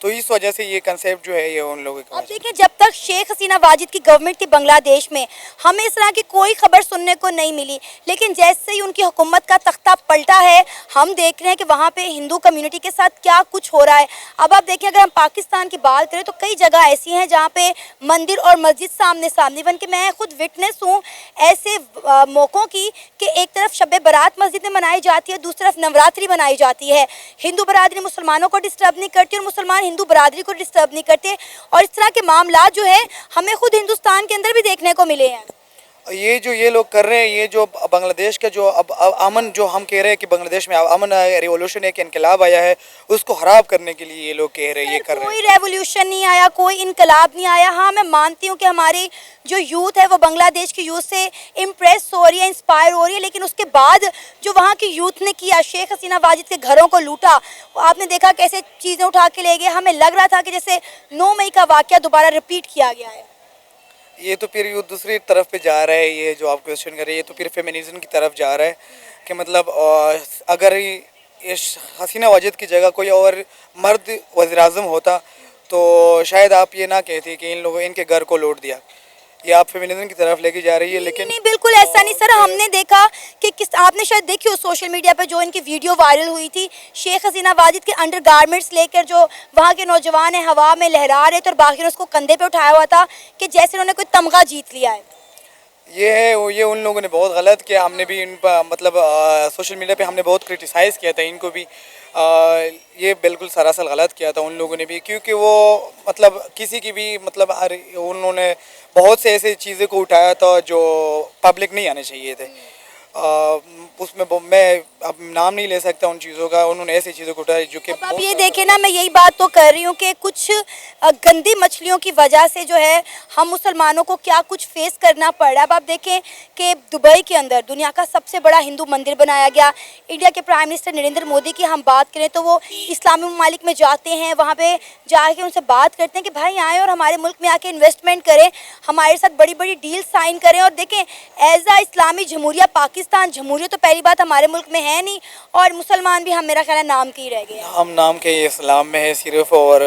تو اس وجہ سے یہ کنسیپٹ جو ہے یہ ان لوگوں کا اب دیکھیں جب تک شیخ حسینہ واجد کی گورنمنٹ تھی بنگلہ دیش میں ہمیں اس طرح کی کوئی خبر سننے کو نہیں ملی، لیکن جیسے ہی ان کی حکومت کا تختہ پلٹا ہے ہم دیکھ رہے ہیں کہ وہاں پہ ہندو کمیونٹی کے ساتھ کیا کچھ ہو رہا ہے۔ اب آپ دیکھیں اگر ہم پاکستان کی بات کریں تو کئی جگہ ایسی ہیں جہاں پہ مندر اور مسجد سامنے سامنے، ایون کہ میں خود وٹنس ہوں ایسے موقعوں کی کہ ایک طرف شب برات مسجد میں منائی جاتی ہے، دوسری طرف نوراتری منائی جاتی ہے، ہندو برادری مسلمانوں کو ڈسٹرب نہیں کرتی اور مسلمان ہندو برادری کو ڈسٹرب نہیں کرتے، اور اس طرح کے معاملات جو ہے ہمیں خود ہندوستان کے اندر بھی دیکھنے کو ملے ہیں۔ یہ جو یہ لوگ کر رہے ہیں، یہ جو بنگلہ دیش کا جو اب امن جو ہم کہہ رہے ہیں کہ بنگلہ دیش میں امن آیا، ریولوشن ہے کہ انقلاب آیا ہے، اس کو خراب کرنے کے لیے یہ لوگ کہہ رہے ہیں، یہ کر رہے کوئی ہیں۔ ریولوشن نہیں آیا، کوئی انقلاب نہیں آیا۔ ہاں میں مانتی ہوں کہ ہماری جو یوتھ ہے وہ بنگلہ دیش کی یوتھ سے امپریس ہو رہی ہے، انسپائر ہو رہی ہے، لیکن اس کے بعد جو وہاں کی یوتھ نے کیا، شیخ حسینہ واجد کے گھروں کو لوٹا، آپ نے دیکھا کیسے چیزیں اٹھا کے لے گئے، ہمیں لگ رہا تھا کہ جیسے 9 مئی کا واقعہ دوبارہ ریپیٹ کیا گیا ہے۔ یہ تو پھر یہ دوسری طرف پہ جا رہا ہے، یہ جو آپ کویشچن کر رہے ہیں، یہ تو پھر فیمنزم کی طرف جا رہا ہے کہ مطلب اگر حسینہ واجد کی جگہ کوئی اور مرد وزیر اعظم ہوتا تو شاید آپ یہ نہ کہتے کہ ان کے گھر کو لوٹ دیا۔ یہ آپ فیمنزم کی طرف لے کے جا رہی ہے، لیکن نہیں بالکل ایسا نہیں سر، ہم نے دیکھا کہ آپ نے شاید دیکھی ہو سوشل میڈیا پہ جو ان کی ویڈیو وائرل ہوئی تھی، شیخ حسینہ واجد کے انڈر گارمنٹس لے کر جو وہاں کے نوجوان ہیں ہوا میں لہرا رہے تھے اور باقی نے اس کو کندھے پہ اٹھایا ہوا تھا کہ جیسے انہوں نے کوئی تمغہ جیت لیا ہے۔ یہ ان لوگوں نے بہت غلط کیا، ہم نے بھی ان پر مطلب سوشل میڈیا پہ ہم نے بہت کرٹیسائز کیا تھا ان کو بھی، یہ بالکل سراسر غلط کیا تھا ان لوگوں نے بھی، کیونکہ وہ مطلب کسی کی بھی مطلب انہوں نے بہت سے ایسے چیزیں کو اٹھایا تھا جو پبلک نہیں آنے چاہیے تھے۔ اس میں میں اب نام نہیں لے سکتا ان چیزوں کا، انہوں نے ایسی چیزوں کو اٹھایا جو کہ اب آپ یہ دیکھیں نا، میں یہی بات تو کر رہی ہوں کہ کچھ گندی مچھلیوں کی وجہ سے جو ہے ہم مسلمانوں کو کیا کچھ فیس کرنا پڑ رہا ہے۔ اب آپ دیکھیں کہ دبئی کے اندر دنیا کا سب سے بڑا ہندو مندر بنایا گیا، انڈیا کے پرائم منسٹر نریندر مودی کی ہم بات کریں تو وہ اسلامی ممالک میں جاتے ہیں، وہاں پہ جا کے ان سے بات کرتے ہیں کہ بھائی آئیں اور ہمارے ملک میں آ کے انویسٹمنٹ کریں، ہمارے ساتھ بڑی بڑی ڈیل سائن کریں، اور دیکھیں ایز اے اسلامی جمہوریہ پاکستان، جمہوریت تو پہلی بات ہمارے ملک میں ہے نہیں، اور مسلمان بھی ہم میرا خیال ہے نام کے ہی رہ گئے ہیں۔ ہم نام کے اسلام میں ہے صرف، اور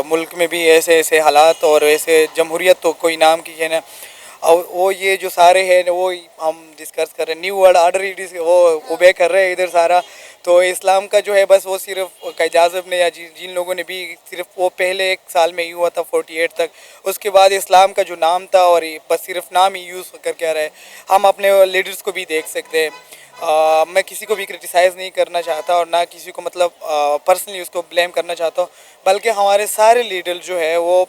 ملک میں بھی ایسے حالات اور ایسے جمہوریت تو کوئی نام کی ہے نا، اور وہ یہ جو سارے ہیں وہ ہم ڈسکس کر رہے ہیں، نیو ورلڈ آرڈر وہ اوبے کر رہے ہیں ادھر سارا، تو اسلام کا جو ہے بس وہ صرف قائد اعظم نے یا جن لوگوں نے بھی صرف وہ پہلے 1 سال میں ہی ہوا تھا 48 تک، اس کے بعد اسلام کا جو نام تھا اور بس صرف نام ہی یوز کر کے آ رہا ہے۔ ہم اپنے لیڈرز کو بھی دیکھ سکتے ہیں، میں کسی کو بھی کرٹیسائز نہیں کرنا چاہتا اور نہ کسی کو مطلب پرسنلی اس کو بلیم کرنا چاہتا ہوں، بلکہ ہمارے سارے لیڈر جو ہے وہ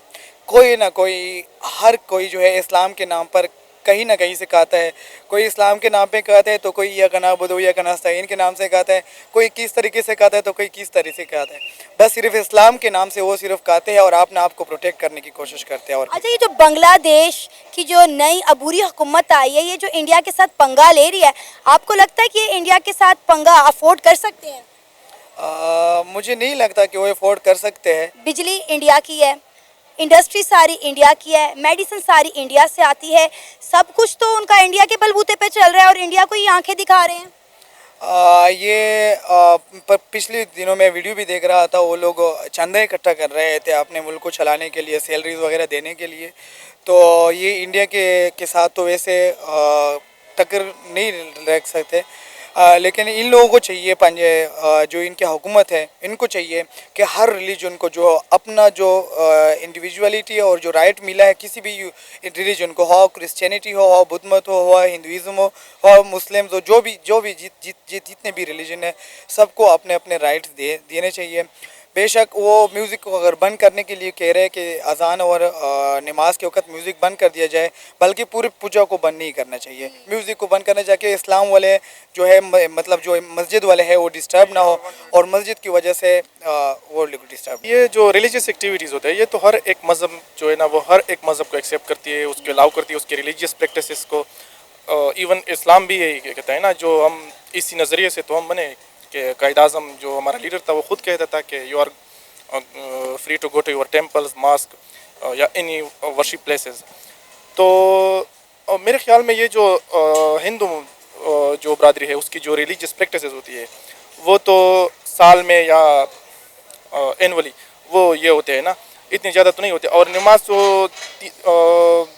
کوئی نہ کوئی ہر کوئی جو ہے اسلام کے نام پر کہیں نہ کہیں سے کہتا ہے، کوئی اسلام کے نام پہ کہتا ہے تو کوئی یا نعبد و یا نستعین کے نام سے کہتا ہے، کوئی کس طریقے سے کہتا ہے تو کوئی کس طریقے سے کہتا ہے، بس صرف اسلام کے نام سے وہ صرف کہتے ہیں اور اپنے آپ کو پروٹیکٹ کرنے کی کوشش کرتے ہیں۔ اور اچھا، یہ جو بنگلہ دیش کی جو نئی عبوری حکومت آئی ہے، یہ جو انڈیا کے ساتھ پنگا لے رہی ہے، آپ کو لگتا ہے کہ یہ انڈیا کے ساتھ پنگا افورڈ کر سکتے ہیں؟ مجھے نہیں لگتا کہ وہ افورڈ کر سکتے ہیں۔ بجلی انڈیا کی ہے، انڈسٹری ساری انڈیا کی ہے، میڈیسن ساری انڈیا سے آتی ہے، سب کچھ تو ان کا انڈیا کے بلبوتے پہ چل رہا ہے اور انڈیا کو ہی آنکھیں دکھا رہے ہیں۔ یہ پچھلے دنوں میں ویڈیو بھی دیکھ رہا تھا، وہ لوگ چندہ اکٹھا کر رہے تھے اپنے ملک کو چلانے کے لیے، سیلریز وغیرہ دینے کے لیے، تو یہ انڈیا کے ساتھ تو ویسے ٹکر نہیں رکھ سکتے، لیکن ان لوگوں کو چاہیے جو ان کی حکومت ہے ان کو چاہیے کہ ہر ریلیجن کو جو اپنا جو انڈیویجولیٹی اور جو رائٹ ملا ہے کسی بھی ریلیجن کو، ہو کرسچینٹی ہو بدھ مت ہو ہندوازم ہو مسلم ہو، جو بھی جتنے بھی ریلیجن ہے سب کو اپنے اپنے رائٹس دینے چاہیے۔ بے شک وہ میوزک کو اگر بند کرنے کے لیے کہہ رہے کہ اذان اور نماز کے وقت میوزک بند کر دیا جائے، بلکہ پوری پوجا کو بند نہیں کرنا چاہیے، میوزک کو بند کرنا چاہیے، اسلام والے جو ہے مطلب جو مسجد والے ہیں وہ ڈسٹرب نہ ہو اور مسجد کی وجہ سے وہ ڈسٹرب۔ یہ جو ریلیجیس ایکٹیویٹیز ہوتے ہیں یہ تو ہر ایک مذہب جو ہے نا وہ ہر ایک مذہب کو ایکسیپٹ کرتی ہے، اس کے الاؤ کرتی ہے اس کے ریلیجیس پریکٹسز کو، ایون اسلام بھی یہی کہتا ہے نا، جو ہم اسی نظریے سے تو ہم بنے کہ قائد اعظم جو ہمارا لیڈر تھا وہ خود کہتا تھا کہ you are free to go to your temples mosque یا اینی ورشپ پلیسز۔ تو میرے خیال میں یہ جو ہندو جو برادری ہے اس کی جو ریلیجیس پریکٹسز ہوتی ہے وہ تو سال میں یا اینولی وہ یہ ہوتے ہیں نا, اتنے زیادہ تو نہیں ہوتے. اور نماز تو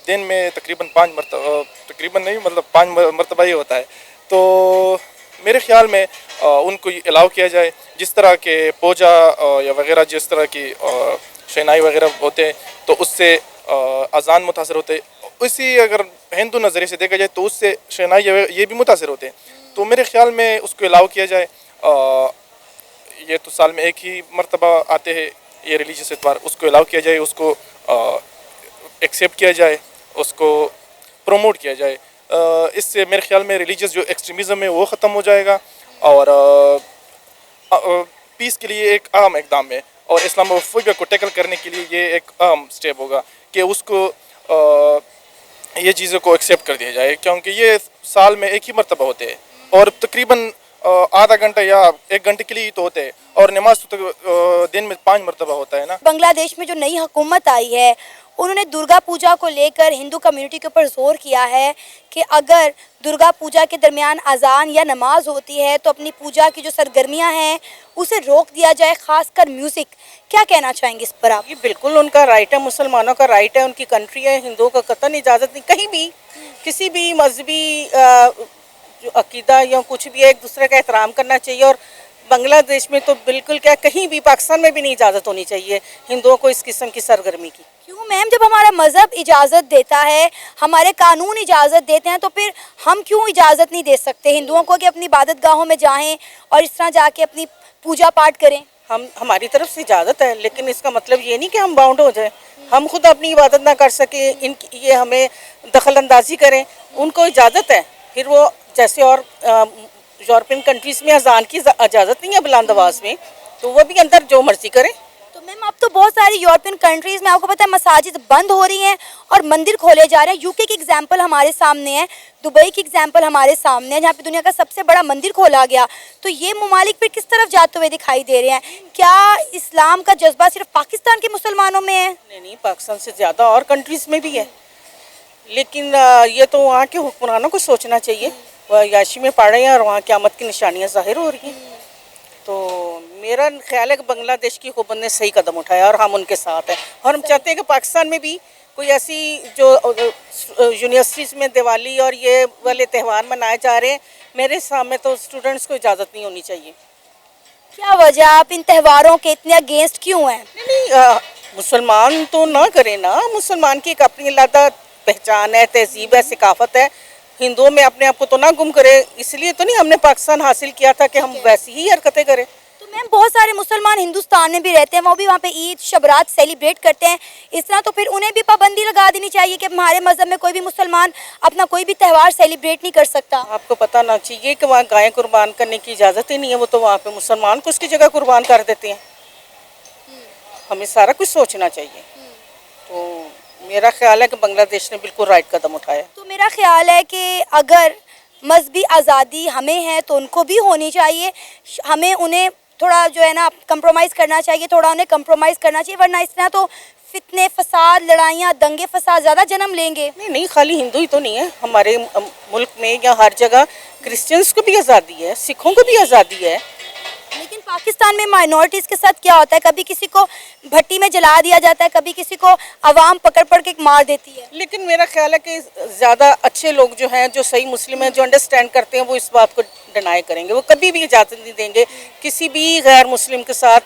دن میں تقریباً 5 مرتبہ, تقریباً نہیں مطلب 5 مرتبہ ہی ہوتا ہے. تو میرے خیال میں ان کو الاؤ کیا جائے. جس طرح کے پوجا یا وغیرہ جس طرح کی شہنائی وغیرہ ہوتے ہیں تو اس سے اذان متاثر ہوتے. اسی اگر ہندو نظریے سے دیکھا جائے تو اس سے شہنائی یہ بھی متاثر ہوتے ہیں. تو میرے خیال میں اس کو الاؤ کیا جائے. یہ تو سال میں ایک ہی مرتبہ آتے ہیں یہ ریلیجیس اتوار, اس کو الاؤ کیا جائے, اس کو ایکسیپٹ کیا جائے, اس کو پروموٹ کیا جائے. اس سے میرے خیال میں ریلیجیس جو ایکسٹریمزم ہے وہ ختم ہو جائے گا اور پیس کے لیے ایک اہم اقدام ہے. اور اسلام فوبیا کو ٹیکل کرنے کے لیے یہ ایک اہم سٹیپ ہوگا کہ اس کو یہ چیزوں کو ایکسیپٹ کر دیا جائے, کیونکہ یہ سال میں ایک ہی مرتبہ ہوتے ہیں اور تقریباً آدھا گھنٹہ یا 1 گھنٹے کے لیے تو ہوتے ہیں, اور نماز تو دن میں 5 مرتبہ ہوتا ہے نا. بنگلہ دیش میں جو نئی حکومت آئی ہے انہوں نے درگا پوجا کو لے کر ہندو کمیونٹی کے اوپر زور کیا ہے کہ اگر درگا پوجا کے درمیان اذان یا نماز ہوتی ہے تو اپنی پوجا کی جو سرگرمیاں ہیں اسے روک دیا جائے, خاص کر میوزک. کیا کہنا چاہیں گے اس پر آپ؟ یہ بالکل ان کا رائٹ ہے, مسلمانوں کا رائٹ ہے, ان کی کنٹری ہے, ہندوؤں کا قطعاً اجازت نہیں. کہیں بھی کسی بھی مذہبی جو عقیدہ یا کچھ بھی ہے ایک دوسرے کا احترام کرنا چاہیے. اور بنگلہ دیش میں تو بالکل کیا, کہیں بھی پاکستان میں بھی نہیں اجازت ہونی چاہیے ہندوؤں کو اس قسم کی سرگرمی کی. کیوں میم, جب ہمارا مذہب اجازت دیتا ہے, ہمارے قانون اجازت دیتے ہیں, تو پھر ہم کیوں اجازت نہیں دے سکتے ہندوؤں کو کہ اپنی عبادت گاہوں میں جائیں اور اس طرح جا کے اپنی پوجا پاٹ کریں؟ ہماری طرف سے اجازت ہے, لیکن اس کا مطلب یہ نہیں کہ ہم باؤنڈ ہو جائیں. ہم خود اپنی عبادت نہ کر سکیں, یہ ہمیں دخل اندازی کریں. ان کو اجازت ہے, پھر وہ جیسے اور یورپین کنٹریز میں اذان کی اجازت نہیں ہے بلند آواز میں, تو وہ بھی اندر جو مرضی کریں. تو میم اب تو بہت ساری یورپین کنٹریز میں آپ کو پتہ ہے مساجد بند ہو رہی ہیں اور مندر کھولے جا رہے ہیں. UK کی ایگزامپل ہمارے سامنے ہے, دبئی کی ایگزامپل ہمارے سامنے ہے, جہاں پہ دنیا کا سب سے بڑا مندر کھولا گیا. تو یہ ممالک پھر کس طرف جاتے ہوئے دکھائی دے رہے ہیں؟ کیا اسلام کا جذبہ صرف پاکستان کے مسلمانوں میں ہے؟ نہیں, پاکستان سے زیادہ اور کنٹریز میں بھی ہے, لیکن یہ تو وہاں کے حکمرانوں کو سوچنا چاہیے. وہ عیاشی میں پڑھ رہے ہیں اور وہاں قیامت کی نشانیاں ظاہر ہو رہی ہیں. تو میرا خیال ہے کہ بنگلہ دیش کی حکومت نے صحیح قدم اٹھایا اور ہم ان کے ساتھ ہیں. اور ہم چاہتے ہیں کہ پاکستان میں بھی کوئی ایسی جو یونیورسٹیز میں دیوالی اور یہ والے تہوار منائے جا رہے ہیں, میرے سامنے تو اسٹوڈنٹس کو اجازت نہیں ہونی چاہیے. کیا وجہ, آپ ان تہواروں کے اتنے اگینسٹ کیوں ہیں؟ نہیں, مسلمان تو نہ کریں نا, مسلمان کی ایک اپنی علیحدہ پہچان ہے, تہذیب ہے, ثقافت ہے. ہندوؤں میں اپنے آپ کو تو نہ گم کرے, اس لیے تو نہیں ہم نے پاکستان حاصل کیا تھا کہ ہم ویسی ہی حرکتیں کریں. تو میم بہت سارے مسلمان ہندوستان میں بھی رہتے ہیں, وہ بھی وہاں پہ عید شبرات سیلیبریٹ کرتے ہیں اس طرح, تو پھر انہیں بھی پابندی لگا دینی چاہیے کہ ہمارے مذہب میں کوئی بھی مسلمان اپنا کوئی بھی تہوار سیلیبریٹ نہیں کر سکتا. آپ کو پتہ نہ چاہیے کہ وہاں گائیں قربان کرنے کی اجازت ہی نہیں ہے, وہ تو وہاں پہ مسلمان کو اس کی جگہ قربان کر دیتے ہیں. ہمیں سارا کچھ سوچنا چاہیے. تو میرا خیال ہے کہ بنگلہ دیش نے بالکل رائٹ قدم اٹھایا. تو میرا خیال ہے کہ اگر مذہبی آزادی ہمیں ہے تو ان کو بھی ہونی چاہیے. ہمیں انہیں تھوڑا جو ہے نا کمپرومائز کرنا چاہیے, تھوڑا انہیں کمپرومائز کرنا چاہیے, ورنہ اس طرح تو فتنے, فساد, لڑائیاں, دنگے فساد زیادہ جنم لیں گے. نہیں, خالی ہندو ہی تو نہیں ہے, ہمارے ملک میں یا ہر جگہ کرسچنس کو بھی آزادی ہے, سکھوں کو بھی آزادی ہے. لیکن پاکستان میں مائنورٹیز کے ساتھ کیا ہوتا ہے, کبھی کسی کو بھٹی میں جلا دیا جاتا ہے, کبھی کسی کو عوام پکڑ پکڑ کے مار دیتی ہے. لیکن میرا خیال ہے کہ زیادہ اچھے لوگ جو ہیں, جو صحیح مسلم ہیں, جو انڈرسٹینڈ کرتے ہیں, وہ اس بات کو ڈینائی کریں گے. وہ کبھی بھی اجازت نہیں دیں گے کسی بھی غیر مسلم کے ساتھ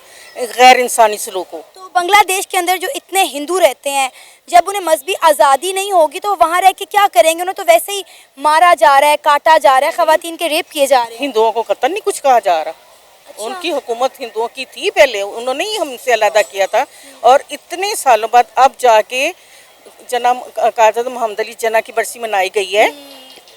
غیر انسانی سلوک ہو. تو بنگلہ دیش کے اندر جو اتنے ہندو رہتے ہیں, جب انہیں مذہبی آزادی نہیں ہوگی تو وہاں رہ کے کیا کریں گے؟ انہیں تو ویسے ہی مارا جا رہا ہے, کاٹا جا رہا ہے, خواتین کے ریپ کیے جا رہے ہیں. ہندوؤں کو قطعاً نہیں کچھ کہا جا رہا. ان کی حکومت ہندوؤں کی تھی پہلے, انہوں نے ہی ہم سے علیحدہ کیا تھا, اور اتنے سالوں بعد اب جا کے جناب قائد محمد علی جناح کی برسی منائی گئی ہے.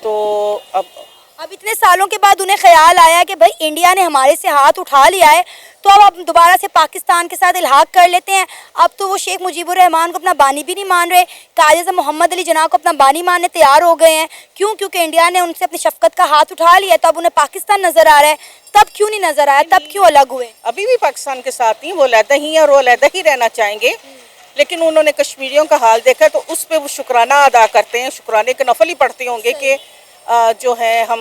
تو اب اتنے سالوں کے بعد انہیں خیال آیا کہ بھائی انڈیا نے ہمارے سے ہاتھ اٹھا لیا ہے, تو اب دوبارہ سے پاکستان کے ساتھ الحاق کر لیتے ہیں. اب تو وہ شیخ مجیب الرحمان کو اپنا بانی بھی نہیں مان رہے, قائد اعظم محمد علی جناح کو اپنا بانی ماننے تیار ہو گئے ہیں. کیوں؟ کیونکہ انڈیا نے ان سے اپنی شفقت کا ہاتھ اٹھا لیا ہے, تو اب انہیں پاکستان نظر آ رہا ہے. تب کیوں نہیں نظر آیا, تب کیوں الگ ہوئے؟ ابھی بھی پاکستان کے ساتھ ہی وہ علیحدہ ہی ہیں اور وہ علیحدہ ہی رہنا چاہیں گے. لیکن انہوں نے کشمیریوں کا حال دیکھا تو اس پہ وہ شکرانہ ادا کرتے ہیں, شکرانے کے نفل ہی پڑھتے ہوں گے کہ جو ہے ہم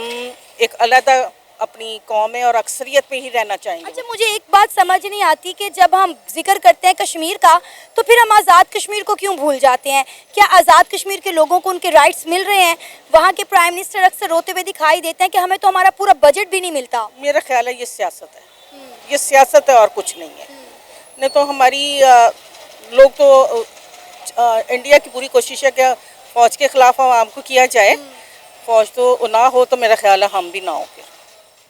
ایک علیحدہ اپنی قوم میں اور اکثریت میں ہی رہنا چاہیں گے. اچھا مجھے ایک بات سمجھ نہیں آتی کہ جب ہم ذکر کرتے ہیں کشمیر کا تو پھر ہم آزاد کشمیر کو کیوں بھول جاتے ہیں؟ کیا آزاد کشمیر کے لوگوں کو ان کے رائٹس مل رہے ہیں؟ وہاں کے پرائم منسٹر اکثر روتے ہوئے دکھائی دیتے ہیں کہ ہمیں تو ہمارا پورا بجٹ بھی نہیں ملتا. میرا خیال ہے یہ سیاست ہے, یہ سیاست ہے اور کچھ نہیں ہے. نہیں تو ہماری لوگ تو انڈیا کی پوری کوشش ہے کہ فوج کے خلاف عوام کو کیا جائے. فوج تو نہ ہو تو میرا خیال ہے ہم بھی نہ ہو. پھر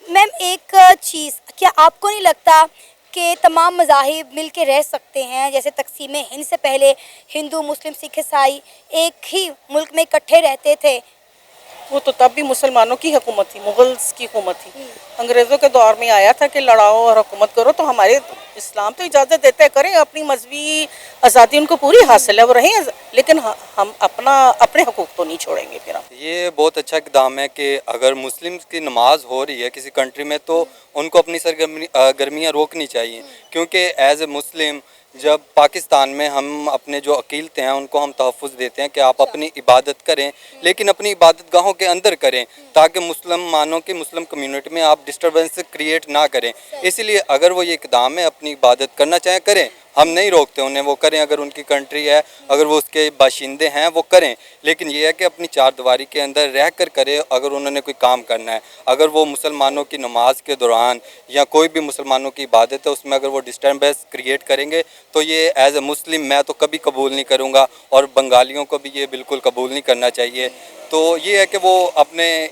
میم ایک چیز, کیا آپ کو نہیں لگتا کہ تمام مذاہب مل کے رہ سکتے ہیں؟ جیسے تقسیم ہند سے پہلے ہندو, مسلم, سکھ, عیسائی ایک ہی ملک میں اکٹھے رہتے تھے. وہ تو تب بھی مسلمانوں کی حکومت تھی, مغلز کی حکومت تھی. انگریزوں کے دور میں آیا تھا کہ لڑاؤ اور حکومت کرو, تو ہمارے اسلام تو اجازت دیتے ہیں کریں, اپنی مذہبی آزادی ان کو پوری حاصل ہے, وہ رہیں, لیکن ہم اپنے حقوق تو نہیں چھوڑیں گے. پھر ہم یہ بہت اچھا اقدام ہے کہ اگر مسلم کی نماز ہو رہی ہے کسی کنٹری میں تو ان کو اپنی سرگرمیاں روکنی چاہیے, کیونکہ ایز اے مسلم جب پاکستان میں ہم اپنے جو عقیدتیں ہیں ان کو ہم تحفظ دیتے ہیں کہ آپ اپنی عبادت کریں, لیکن اپنی عبادت گاہوں کے اندر کریں تاکہ مسلمانوں کی مسلم کمیونٹی میں آپ ڈسٹربنس کریٹ نہ کریں. اسی لیے اگر وہ یہ اقدام ہے اپنی عبادت کرنا چاہیں کریں, ہم نہیں روکتے انہیں, وہ کریں. اگر ان کی کنٹری ہے, اگر وہ اس کے باشندے ہیں وہ کریں, لیکن یہ ہے کہ اپنی چار دیواری کے اندر رہ کر کرے. اگر انہوں نے کوئی کام کرنا ہے, اگر وہ مسلمانوں کی نماز کے دوران یا کوئی بھی مسلمانوں کی عبادت ہے اس میں اگر وہ ڈسٹربنس کریٹ کریں گے تو یہ ایز اے مسلم میں تو کبھی قبول نہیں کروں گا, اور بنگالیوں کو بھی یہ بالکل قبول نہیں کرنا چاہیے. تو یہ ہے کہ وہ اپنے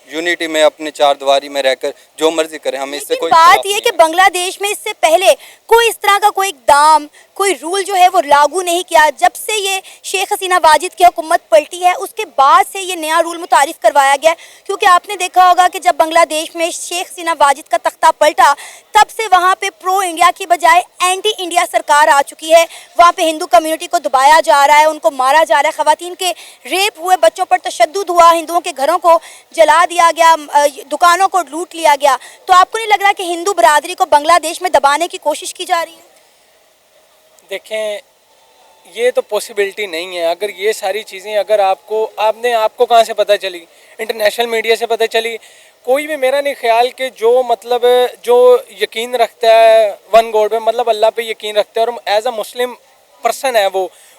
یونٹی میں اپنے چار دیواری میں رہ کر جو مرضی کریں, ہمیں اس سے کوئی بات یہ کہ بنگلہ دیش میں اس سے پہلے کوئی اس طرح کا کوئی اقدام, کوئی رول جو ہے وہ لاگو نہیں کیا. جب سے یہ شیخ حسینہ واجد کی حکومت پلٹی ہے اس کے بعد سے یہ نیا رول متعارف کروایا گیا, کیونکہ آپ نے دیکھا ہوگا کہ جب بنگلہ دیش میں شیخ حسینہ واجد کا تختہ پلٹا تب سے وہاں پہ پرو انڈیا کی بجائے اینٹی انڈیا سرکار آ چکی ہے. وہاں پہ ہندو کمیونٹی کو دبایا جا رہا ہے, ان کو مارا جا رہا ہے, خواتین کے ریپ ہوئے, بچوں پر تشدد ہوا, ہندوؤں کے گھروں کو جلا دیا گیا, دکانوں کو لوٹ لیا گیا. تو آپ کو نہیں لگ رہا کہ ہندو برادری کو بنگلہ دیش میں دبانے کی کوشش کی جا رہی ہے؟ دیکھیں یہ تو پاسبلٹی نہیں ہے. اگر یہ ساری چیزیں اگر آپ کو کہاں سے پتہ چلی؟ انٹرنیشنل میڈیا سے پتہ چلی. کوئی بھی میرا نہیں خیال کہ جو یقین رکھتا ہے ون گاڈ میں, مطلب اللہ پہ یقین رکھتا ہے اور ایز اے مسلم پرسن ہے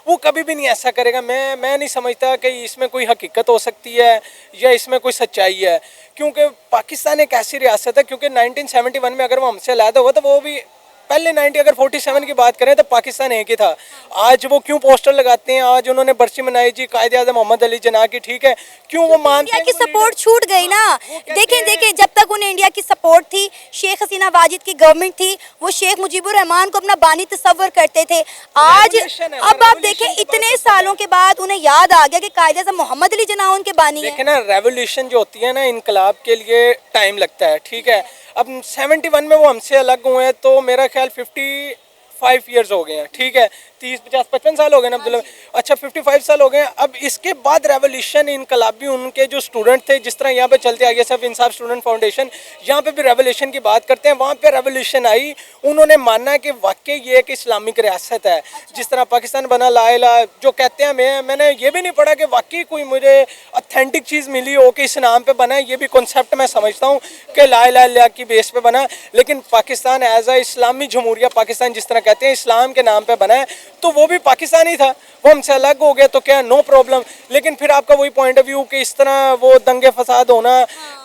وہ کبھی بھی نہیں ایسا کرے گا. میں نہیں سمجھتا کہ اس میں کوئی حقیقت ہو سکتی ہے یا اس میں کوئی سچائی ہے, کیونکہ پاکستان ایک ایسی ریاست ہے, کیونکہ 1971 میں اگر وہ ہم سے علیحدہ ہوا تو وہ بھی پہلے 47 کی بات کریں تو پاکستان ایک ہی تھا. آج وہ کیوں پوسٹر لگاتے ہیں, آج انہوں نے برسی منائی جی قائد اعظم محمد علی جناح کی, ٹھیک ہے, کیوں وہ مانتے ہیں انڈیا کی سپورٹ چھوٹ گئی نا. دیکھیں جب تک انہیں انڈیا کی سپورٹ تھی, شیخ حسینہ واجد کی گورنمنٹ تھی, وہ شیخ مجیب الرحمان کو اپنا بانی تصور کرتے تھے. آج اب آپ دیکھیں اتنے سالوں کے بعد انہیں یاد آ گیا کہ قائد اعظم محمد علی جناح ان کے بانی ہیں. دیکھیں نا, ریولیوشن جو ہوتی ہے نا انقلاب کے لیے ٹائم لگتا ہے, ٹھیک ہے. اب 71 میں وہ ہم سے الگ ہوئے ہیں تو میرا خیال 55 ایئرز ہو گئے ہیں, ٹھیک ہے, 30-50-55 سال ہو گئے نا عبداللہ. اچھا 55 سال ہو گئے ہیں. اب اس کے بعد ریولیوشن انقلابی ان کے جو اسٹوڈنٹ تھے, جس طرح یہاں پہ چلتے آگے سب انصاف اسٹوڈنٹ فاؤنڈیشن, یہاں پہ بھی ریولیوشن کی بات کرتے ہیں. وہاں پہ ریولیوشن آئی, انہوں نے ماننا کہ واقعی یہ ایک اسلامک ریاست ہے. جس طرح پاکستان بنا لا الہ جو کہتے ہیں, میں نے یہ بھی نہیں پڑھا کہ واقعی کوئی مجھے اتھینٹک چیز ملی ہو کہ اس نام پہ بنا ہے. یہ بھی کنسیپٹ میں سمجھتا ہوں کہ لا الہ الا اللہ کی بیس پہ بنا, لیکن پاکستان ایز اے اسلامی جمہوریہ پاکستان جس طرح کہتے ہیں اسلام کے نام پہ بنا ہے, تو وہ بھی پاکستانی تھا, وہ ہم سے الگ ہو گیا تو کیا نو پرابلم. لیکن پھر آپ کا وہی پوائنٹ آف ویو کہ اس طرح وہ دنگے فساد ہونا,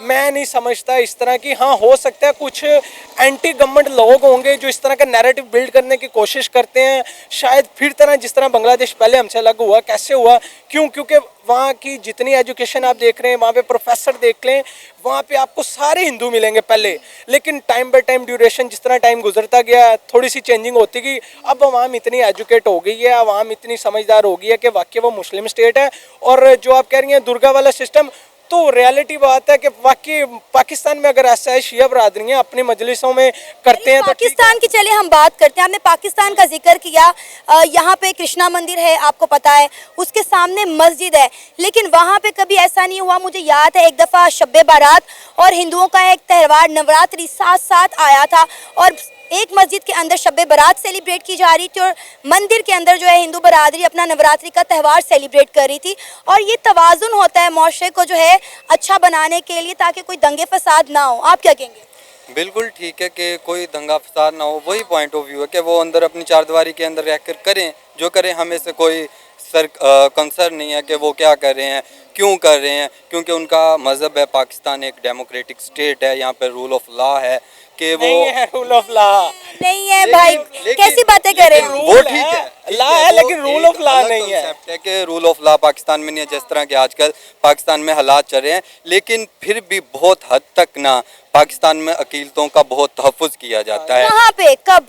میں نہیں سمجھتا اس طرح کی. ہاں ہو سکتا ہے کچھ اینٹی گورنمنٹ لوگ ہوں گے جو اس طرح کا نیریٹو بلڈ کرنے کی کوشش کرتے ہیں, شاید پھر طرح جس طرح بنگلہ دیش پہلے ہم سے الگ ہوا. کیسے ہوا؟ کیونکہ وہاں کی جتنی ایجوکیشن آپ دیکھ رہے ہیں, وہاں پہ پروفیسر دیکھ لیں, وہاں پہ آپ کو سارے ہندو ملیں گے پہلے, لیکن ٹائم بائی ٹائم ڈیوریشن جس طرح ٹائم گزرتا گیا تھوڑی سی چینجنگ ہوتی گئی. اب عوام اتنی ایجوکیٹ ہو گئی ہے, عوام اتنی سمجھدار ہو گئی ہے کہ واقعی وہ مسلم اسٹیٹ ہے. اور جو آپ کہہ رہی ہیں درگا والا سسٹم, تو ریالٹی بات ہے کہ واقعی پاکستان میں اگر ایسا ہے شیعہ برادریاں اپنی مجلسوں میں کرتے ہیں. پاکستان کی چلے ہم بات کرتے ہیں, آپ نے پاکستان کا ذکر کیا, یہاں پہ کرشنا مندر ہے آپ کو پتا ہے, اس کے سامنے مسجد ہے, لیکن وہاں پہ کبھی ایسا نہیں ہوا. مجھے یاد ہے ایک دفعہ شب بارات اور ہندوؤں کا ایک تہوار نوراتری ساتھ آیا تھا, اور ایک مسجد کے اندر شب برات سیلیبریٹ کی جا رہی تھی اور مندر کے اندر جو ہے ہندو برادری اپنا نوراتری کا تہوار سیلیبریٹ کر رہی تھی. اور یہ توازن ہوتا ہے معاشرے کو جو ہے اچھا بنانے کے لیے تاکہ کوئی دنگے فساد نہ ہو. آپ کیا کہیں گے؟ بالکل ٹھیک ہے کہ کوئی دنگا فساد نہ ہو, وہی پوائنٹ آف ویو ہے کہ وہ اندر اپنی چار دیواری کے اندر رہ کر کریں جو کریں, ہمیں سے کوئی کنسرن نہیں ہے کہ وہ کیا کر رہے ہیں, کیوں کر رہے ہیں, کیونکہ ان کا مذہب ہے. پاکستان ایک ڈیموکریٹک اسٹیٹ ہے, یہاں پہ رول آف لا ہے کہ وہ نہیں ہے رول آف لا, نہیں ہے بھائی, کیسی باتیں کر رہے ہیں؟ وہ ٹھیک ہے, لا ہے لیکن رول آف لا نہیں ہے. کنسیپٹ ہے کہ رول آف لا پاکستان میں نہیں ہے, جس طرح کہ آج کل پاکستان میں حالات چل رہے ہیں. لیکن پھر بھی بہت حد تک نہ پاکستان میں عقیدتوں کا بہت تحفظ کیا جاتا ہے. کہاں پہ, کب,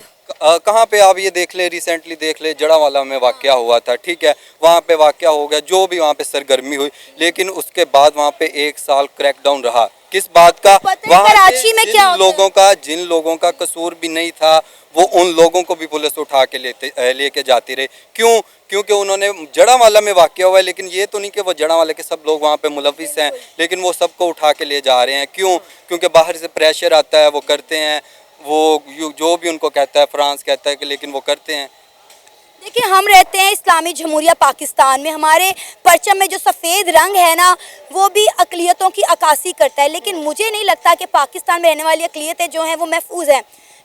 کہاں پہ آپ یہ دیکھ لیں, ریسنٹلی دیکھ لیں جڑا والا میں واقعہ ہوا تھا, ٹھیک ہے, وہاں پہ واقعہ ہو گیا, جو بھی وہاں پہ سرگرمی ہوئی, لیکن اس کے بعد وہاں پہ 1 سال کریک ڈاؤن رہا. کس بات کا؟ پتہ ہے وہاں کراچی میں کیا ہوتا ہے؟ جن لوگوں کا قصور بھی نہیں تھا وہ ان لوگوں کو بھی پولیس اٹھا کے لے کے جاتی رہی. کیوں؟ کیونکہ انہوں نے جڑا والا میں واقعہ ہوا ہے, لیکن یہ تو نہیں کہ وہ جڑا والا کے سب لوگ وہاں پہ ملوث ہیں, لیکن وہ سب کو اٹھا کے لے جا رہے ہیں. کیوں؟ کیونکہ باہر سے پریشر آتا ہے, وہ کرتے ہیں, وہ جو بھی ان کو کہتا ہے, فرانس کہتا ہے کہ, لیکن وہ کرتے ہیں. دیکھیں ہم رہتے ہیں اسلامی جمہوریہ پاکستان میں, ہمارے پرچم میں جو سفید رنگ ہے نا وہ بھی اقلیتوں کی عکاسی کرتا ہے, لیکن مجھے نہیں لگتا کہ پاکستان میں رہنے والی اقلیتیں جو ہیں وہ محفوظ ہیں,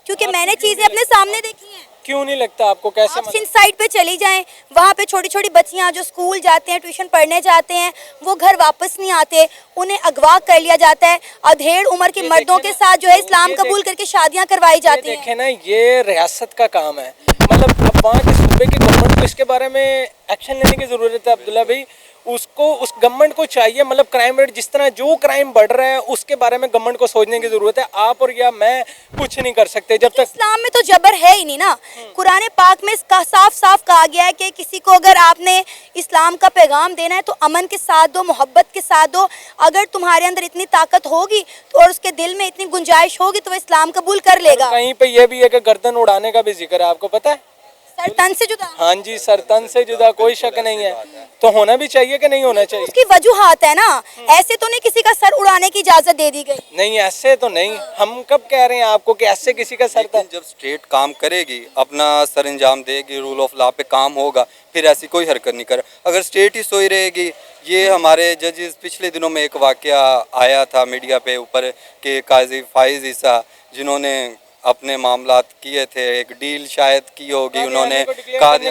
کیونکہ میں نے چیزیں اپنے سامنے دیکھی ہیں. کیوں نہیں لگتا آپ کو؟ کیسے آپ سندھ سائڈ پہ چلی جائیں, وہاں پہ چھوٹی چھوٹی بچیاں جو اسکول جاتے ہیں, ٹیوشن پڑھنے جاتے ہیں, وہ گھر واپس نہیں آتے, انہیں اغوا کر لیا جاتا ہے, ادھیڑ عمر کے مردوں کے ساتھ جو ہے اسلام قبول کر کے شادیاں کروائی جاتی ہیں. دیکھیں نا, یہ ریاست کا کام ہے, مطلب اب وہاں کے صوبے کی گورنمنٹ کو اس کے بارے میں ایکشن لینے کی ضرورت ہے. عبداللہ بھائی, اس گورنمنٹ کو چاہیے, مطلب کرائم ریٹ جس طرح جو کرائم بڑھ رہا ہے اس کے بارے میں گورنمنٹ کو سوچنے کی ضرورت ہے. آپ اور یا میں کچھ نہیں کر سکتے جب تک. اسلام میں تو جبر ہے ہی نہیں نا. قرآن پاک میں اس کا صاف صاف کہا گیا ہے کہ کسی کو اگر آپ نے اسلام کا پیغام دینا ہے تو امن کے ساتھ دو, محبت کے ساتھ دو. اگر تمہارے اندر اتنی طاقت ہوگی تو اور اس کے دل میں اتنی گنجائش ہوگی تو وہ اسلام قبول کر لے گا. کہیں پہ یہ بھی ہے کہ گردن اڑانے کا بھی ذکر ہے, آپ کو پتہ ہے؟ سر تن سے جدا. ہاں جی, سر تن سے جدا, کوئی شک نہیں ہے. تو ہونا بھی چاہیے کہ نہیں ہونا چاہیے؟ اس کی وجوہات ہے نا, ایسے تو نہیں کسی کا سر اڑانے کی اجازت دے دی گئی. نہیں ایسے تو نہیں, ہم کب کہہ رہے ہیں آپ کو کہ ایسے کسی کا سر لیکن جب اسٹیٹ کام کرے گی, اپنا سر انجام دے گی, رول آف لا پہ کام ہوگا, پھر ایسی کوئی حرکت نہیں کرے. اگر اسٹیٹ ہی سوئی رہے گی, یہ ہمارے ججز پچھلے دنوں میں ایک واقعہ آیا تھا میڈیا پہ اوپر کہ قاضی فائز عیسیٰ جنہوں نے اپنے معاملات کیے تھے, ایک ڈیل شاید کی ہوگی, انہوں نے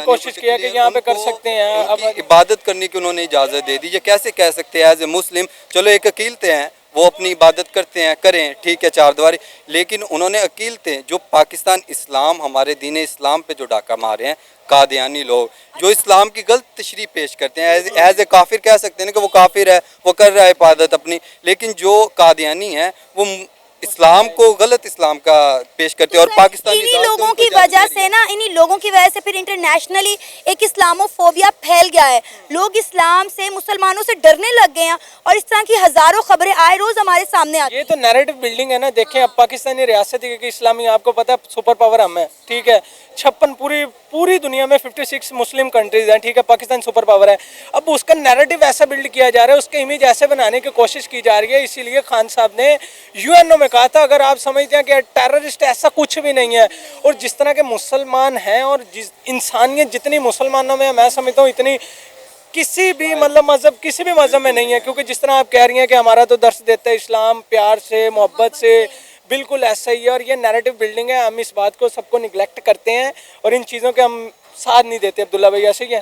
کوشش کیا کہ یہاں پہ کر سکتے ہیں, اب عبادت کرنے کی انہوں نے اجازت دے دی. یہ کیسے کہہ سکتے ہیں ایز اے مسلم؟ چلو ایک عقیدتیں ہیں, وہ اپنی عبادت کرتے ہیں, کریں, ٹھیک ہے, چار دیواری, لیکن انہوں نے عقیدتیں جو پاکستان اسلام, ہمارے دین اسلام پہ جو ڈاکہ مارے ہیں قادیانی لوگ, جو اسلام کی غلط تشریح پیش کرتے ہیں, ایز اے کافر کہہ سکتے ہیں کہ وہ کافر ہے, وہ کر رہا ہے عبادت اپنی, لیکن جو قادیانی ہیں وہ اسلام کو غلط اسلام کا پیش کرتے ہیں. اور پاکستانی انہی لوگوں کی وجہ سے نا, انہی لوگوں کی وجہ سے پھر انٹرنیشنلی ایک اسلامو فوبیا پھیل گیا ہے. لوگ اسلام سے, مسلمانوں سے ڈرنے لگ گئے ہیں, اور اس طرح کی ہزاروں خبریں آئے روز ہمارے سامنے آتی ہیں. یہ تو نیریٹو بلڈنگ ہے نا. دیکھیں اب پاکستانی ریاست کی اسلامی, آپ کو پتہ ہے سپر پاور ہم ہیں, ٹھیک ہے, 56 پوری دنیا میں 56 مسلم کنٹریز ہیں, ٹھیک ہے, پاکستان سپر پاور ہے. اب اس کا نیریٹو ایسا بلڈ کیا جا رہا ہے, اس کے امیج ایسے بنانے کی کوشش کی جا رہی ہے. اسی لیے خان صاحب نے UN میں کہا تھا, اگر آپ سمجھتے ہیں کہ ٹیررسٹ ایسا کچھ بھی نہیں ہے, اور جس طرح کے مسلمان ہیں اور انسانیت جتنی مسلمانوں میں, میں سمجھتا ہوں اتنی کسی بھی مذہب, کسی بھی مذہب میں نہیں ہے. کیونکہ جس طرح آپ کہہ رہی ہیں کہ ہمارا تو درس دیتا ہے اسلام پیار سے, محبت سے, بالکل ایسا ہی ہے. اور یہ نیریٹو بلڈنگ ہے, ہم اس بات کو سب کو نگلیکٹ کرتے ہیں اور ان چیزوں کے ہم ساتھ نہیں دیتے. عبداللہ بھائی ایسے ہی ہے.